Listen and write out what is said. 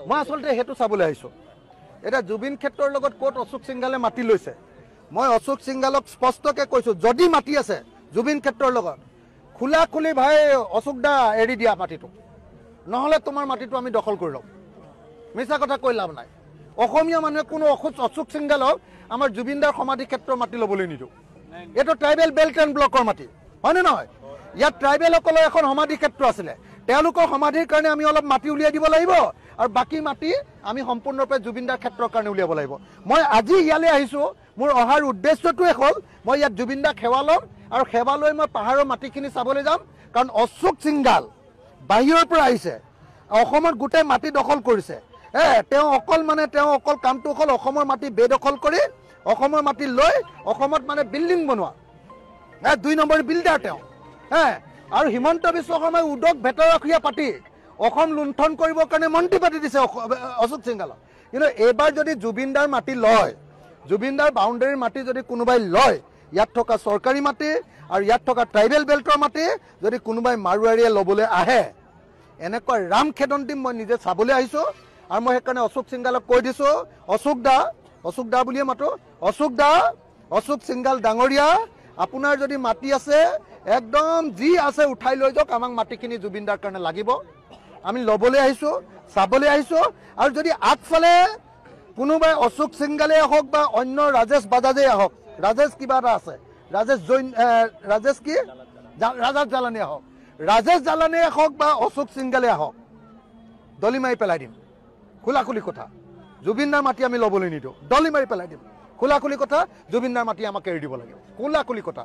মই আসলতে হেতু চাবলৈ আহিছো এটা জুবিন ক্ষেত্ৰৰ লগত কোট অশোক সিংহালে মাটি লৈছে মই অশোক সিংহালক স্পষ্টকে কৈছো যদি মাটি আছে জুবিন ক্ষেত্ৰৰ লগত খোলা খুলি ভাই অশোক দা এৰি দিয়া মাটিটো নহলে তোমাৰ মাটিটো আমি দখল কৰি লম মিছা কথা কৈ লাভ নাই অসমীয়া মানুহে কোনো অশোক সিংহালক আমাৰ জুবিনদাৰ সমাধি ক্ষেত্ৰৰ মাটি ল'বলৈ নিদো এটো ট্ৰাইবেল বেল্ট এণ্ড ব্লকৰ মাটি হয়নে নহয় ইয়াত ট্ৰাইবেলসকলৰ এখন সমাধি ক্ষেত্ৰ আছিলে তেওঁলোকৰ সমাধিৰ কাৰণে আমি অলপ মাটি উলিয়াই দিব লাগিব আৰু বাকি মাটি আমি সম্পূৰ্ণৰূপে জুবিনদাৰ ক্ষেত্ৰৰ কাৰণে উলিয়াব লাগিব মই আজি ইয়ালৈ আহিছো মোৰ অহাৰ উদ্দেশ্যটোৱে হ'ল মই ইয়াত জুবিনদাক সেৱা ল'ম আৰু সেৱা লৈ মই পাহাৰৰ মাটিখিনি চাবলৈ যাম কাৰণ অশোক সিংহাল বাহিৰৰ পৰা আহিছে অসমত গোটেই মাটি দখল কৰিছে তেওঁ অকল কামটো হ'ল অসমৰ মাটি বেদখল কৰি অসমৰ মাটি লৈ অসমত মানে বিল্ডিং বনোৱা 2 নম্বৰ বিল্ডাৰ তেওঁ আৰু হিমন্ত বিশ্ব শৰ্মাই উদক ভেটৰখীয়া পাতি অসম লুণ্ঠন কৰিবৰ কাৰণে মন্ত্ৰী পাতি দিছে অশোক সিংহালক কিন্তু এইবাৰ যদি জুবিনদাৰ মাটি লয় জুবিনদাৰ বাউণ্ডাৰীৰ মাটি যদি কোনোবাই লয় ইয়াত থকা চৰকাৰী মাটি আৰু ইয়াত থকা ট্ৰাইবেল বেল্টৰ মাটি যদি কোনোবাই মাৰুৱাৰীয়ে ল'বলৈ আহে এনেকুৱা ৰাম খেদন দিম মই নিজে চাবলৈ আহিছো আৰু মই সেইকাৰণে অশোক সিংহালক কৈ দিছো অশোক দা বুলিয়ে মাতো অশোক সিংহাল ডাঙৰীয়া আপোনাৰ যদি মাটি আছে একদম যি আছে উঠাই লৈ যাওক আমাক মাটিখিনি জুবিনদাৰ কাৰণে লাগিব আমি ল'বলৈ আহিছো চাবলৈ আহিছো আৰু যদি আগফালে কোনোবাই অশোক সিংহালে হওক বা অন্য ৰাজেশ বাজাজে হওক ৰাজেশ কিবা এটা আছে ৰাজেশ জালানিয়ে হওক বা অশোক সিংহালে হওক দলি মাৰি পেলাই দিম খোলাখুলি কথা জুবিনদাৰ মাটি আমি ল'বলৈ নিদিওঁ দলি মাৰি পেলাই দিম খোলাখুলি কথা জুবিনদাৰ মাটি আমাক এৰি দিব লাগে খোলাখুলি কথা